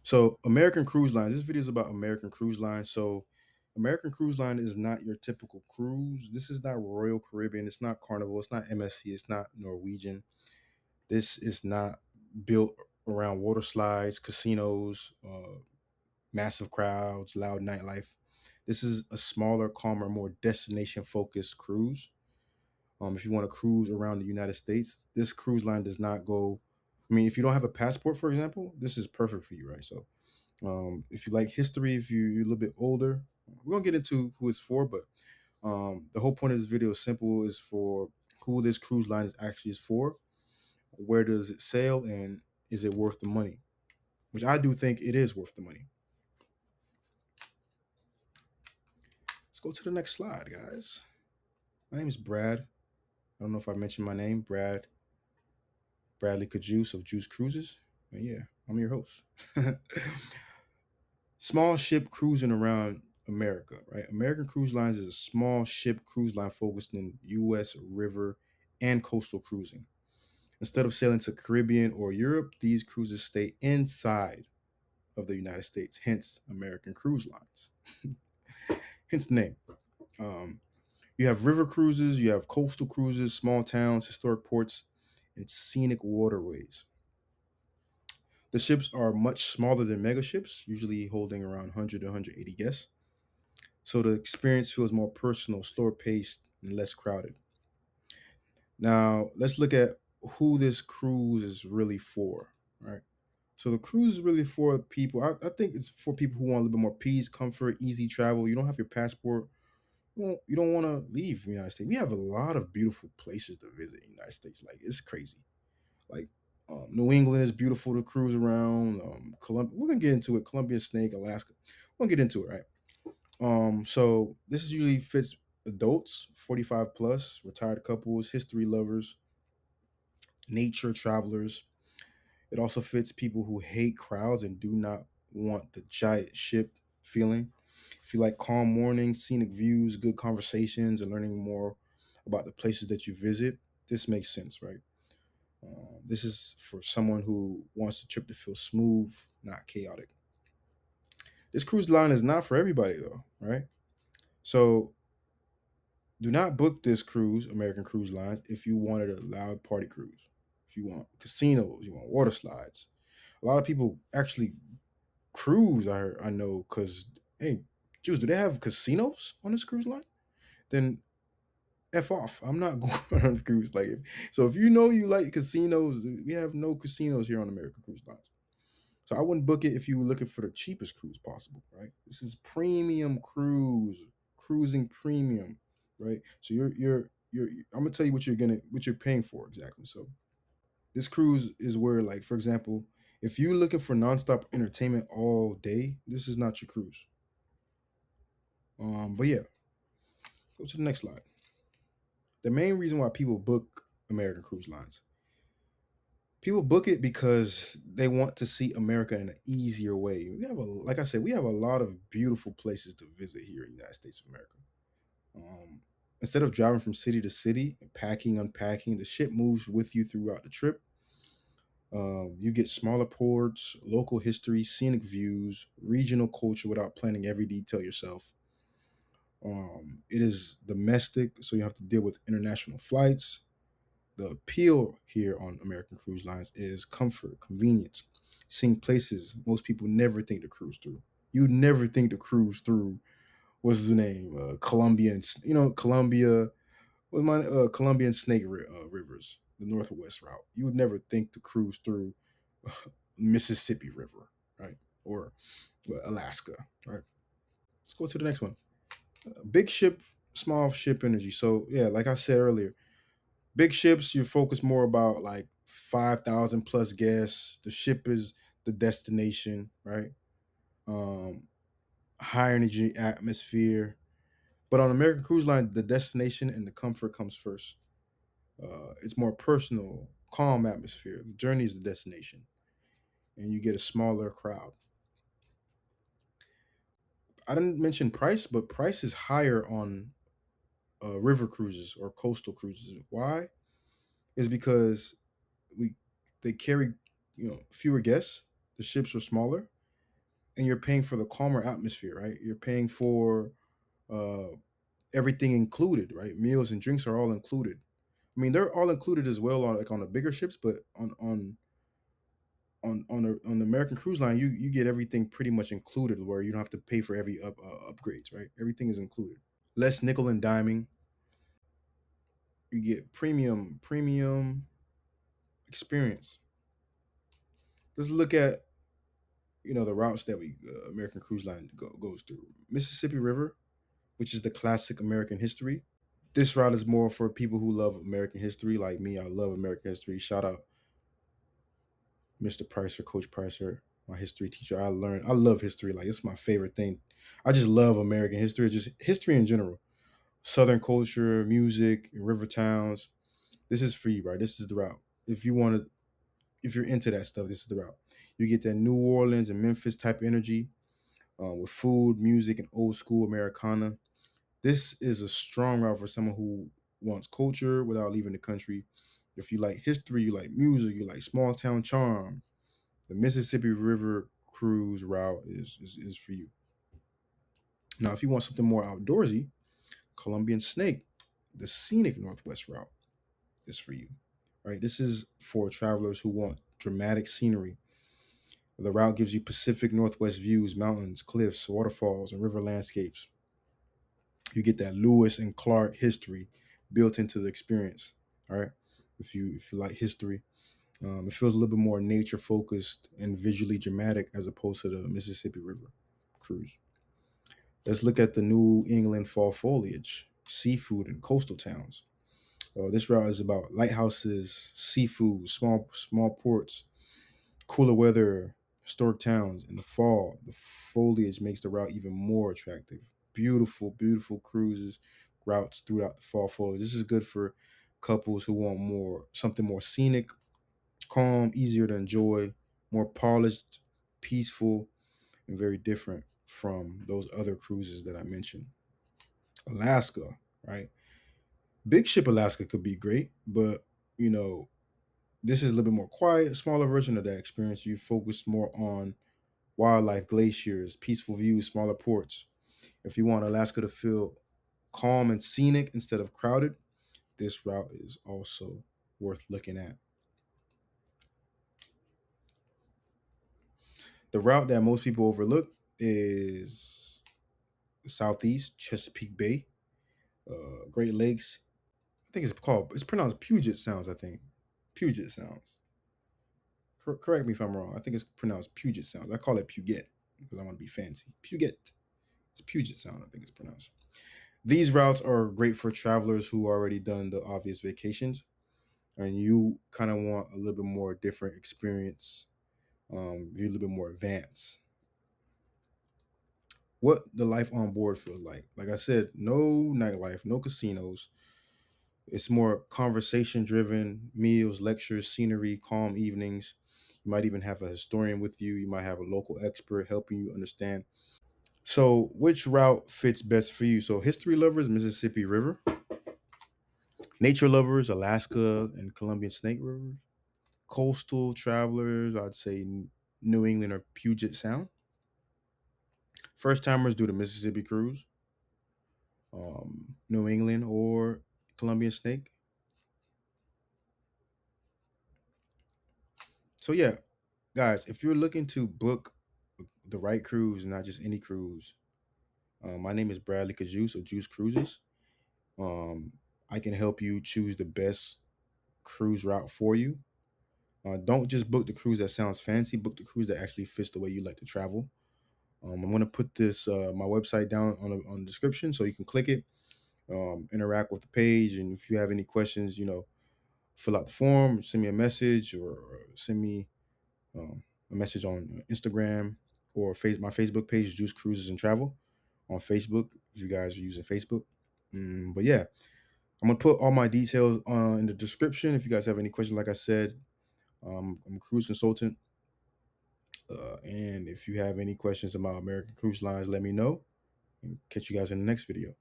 So American Cruise Lines. This video is about American Cruise Line. So American Cruise Line is not your typical cruise. This is not Royal Caribbean. It's not Carnival. It's not MSC. It's not Norwegian. This is not built around water slides, casinos, massive crowds, loud nightlife. This is a smaller, calmer, more destination focused cruise. If you want to cruise around the United States, this cruise line does not go. I mean, if you don't have a passport, for example, this is perfect for you, right? So if you like history, if you're a little bit older, we're gonna get into who it's for, but the whole point of this video is simple: is for who this cruise line is actually is for, where does it sail, and is it worth the money? Which I do think it is worth the money. Let's go to the next slide, guys. My name is Brad. I don't know if I mentioned my name, Bradley Cajuice of Juice Cruises. And yeah, I'm your host. Small ship cruising around America, right? American Cruise Lines is a small ship cruise line focused in U.S. river and coastal cruising. Instead of sailing to Caribbean or Europe, these cruises stay inside of the United States, hence American Cruise Lines. Hence the name. Um, you have river cruises, you have coastal cruises, small towns, historic ports, and scenic waterways. The ships are much smaller than mega ships, usually holding around 100 to 180 guests. So the experience feels more personal, slower paced, and less crowded. Now, let's look at who this cruise is really for, right? So the cruise is really for people. I think it's for people who want a little bit more peace, comfort, easy travel. You don't have your passport. You don't want to leave the United States. We have a lot of beautiful places to visit in the United States. Like it's crazy. Like New England is beautiful to cruise around. We're gonna get into it. Columbia Snake, Alaska. We're gonna get into it, right? So this is usually fits adults, 45 plus, retired couples, history lovers, nature travelers. It also fits people who hate crowds and do not want the giant ship feeling. If you like calm mornings, scenic views, good conversations, and learning more about the places that you visit, this makes sense, right? This is for someone who wants the trip to feel smooth, not chaotic. This cruise line is not for everybody, though, right? So do not book this cruise, American Cruise Lines, if you wanted a loud party cruise. If you want casinos, you want water slides. A lot of people actually cruise. I know because hey, Jews, do they have casinos on this cruise line? Then f off. I'm not going on a cruise. So, if you know you like casinos, we have no casinos here on American Cruise Lines. So I wouldn't book it if you were looking for the cheapest cruise possible, right? This is premium cruise, cruising premium, right? So you're I'm gonna tell you what you're paying for exactly. So this cruise is where, like, for example, if you're looking for nonstop entertainment all day, this is not your cruise. But yeah, go to the next slide. The main reason why people book American Cruise Lines, people book it because they want to see America in an easier way. Like I said, we have a lot of beautiful places to visit here in the United States of America. Um, Instead of driving from city to city and packing, unpacking, the ship moves with you throughout the trip. You get smaller ports, local history, scenic views, regional culture without planning every detail yourself. It is domestic, so you have to deal with international flights. The appeal here on American Cruise Lines is comfort, convenience, seeing places most people never think to cruise through. You never think to cruise through. What's the name? Colombian, Colombia. With my Colombian rivers, the Northwest route. You would never think to cruise through Mississippi River, right? Or Alaska, right? Let's go to the next one. Big ship, small ship energy. So yeah, like I said earlier, big ships you focus more about like 5,000 plus guests. The ship is the destination, right? Um, Higher energy atmosphere. But on American Cruise Line, the destination and the comfort comes first. It's more personal, calm atmosphere. The journey is the destination, and you get a smaller crowd. I didn't mention price, but price is higher on river cruises or coastal cruises. Why? Is because we they carry fewer guests. The ships are smaller, and you're paying for the calmer atmosphere, right? You're paying for uh, everything included, right? Meals and drinks are all included. I mean, they're all included as well on like on the bigger ships, but on the American Cruise Line, you get everything pretty much included, where you don't have to pay for every upgrades, right? Everything is included. Less nickel and diming. You get premium experience. Let's look at the routes that we American Cruise Line goes through. Mississippi River, which is the classic American history. This route is more for people who love American history, like me. I love American history. Shout out Mr. Pricer, Coach Pricer, my history teacher. I love history. Like it's my favorite thing. I just love American history, just history in general. Southern culture, music, river towns. This is for you, right? This is the route. If you want to, if you're into that stuff, this is the route. You get that New Orleans and Memphis type energy with food, music, and old school Americana. This is a strong route for someone who wants culture without leaving the country. If you like history, you like music, you like small town charm, the Mississippi River cruise route is for you. Now, if you want something more outdoorsy, Colombian Snake, the scenic Northwest route is for you. Right? This is for travelers who want dramatic scenery. The route gives you Pacific Northwest views, mountains, cliffs, waterfalls, and river landscapes. You get that Lewis and Clark history built into the experience. All right. If you like history, it feels a little bit more nature focused and visually dramatic as opposed to the Mississippi River cruise. Let's look at the New England fall foliage, seafood, and coastal towns. This route is about lighthouses, seafood, small ports, cooler weather, historic towns. In the fall, the foliage makes the route even more attractive. Beautiful, beautiful cruises, routes throughout the fall foliage. This is good for couples who want something more scenic, calm, easier to enjoy, more polished, peaceful, and very different from those other cruises that I mentioned. Alaska, right? Big ship Alaska could be great, but you know, this is a little bit more quiet, smaller version of that experience. You focus more on wildlife, glaciers, peaceful views, smaller ports. If you want Alaska to feel calm and scenic instead of crowded, this route is also worth looking at. The route that most people overlook is the Southeast, Chesapeake Bay, Great Lakes. I think it's pronounced Puget Sounds, I think. Puget Sounds. Correct me if I'm wrong. I think it's pronounced Puget Sounds. I call it Puget because I want to be fancy. Puget. It's Puget Sound, I think it's pronounced. These routes are great for travelers who already done the obvious vacations and you kind of want a little bit more different experience, you're a little bit more advanced. What the life on board feels like I said, no nightlife, no casinos. It's more conversation driven, meals, lectures, scenery, calm evenings. You might even have a historian with you. You might have a local expert helping you understand. So which route fits best for you? So history lovers, Mississippi River. Nature lovers, Alaska and Colombian Snake River. Coastal travelers, I'd say New England or Puget Sound. First timers do the Mississippi cruise, New England or Colombian Snake. So yeah, guys, if you're looking to book the right cruise, not just any cruise, my name is Bradley Kajus of Juice Cruises. Um, I can help you choose the best cruise route for you. Don't just book the cruise that sounds fancy. Book the cruise that actually fits the way you like to travel. I'm gonna put this my website down on the description so you can click it, interact with the page, and if you have any questions, fill out the form, send me a message, or send me a message on Instagram or my Facebook page, Juice Cruises and Travel, on Facebook if you guys are using Facebook. But yeah, I'm gonna put all my details in the description. If you guys have any questions, like I said, I'm a cruise consultant. And if you have any questions about American Cruise Lines, let me know and catch you guys in the next video.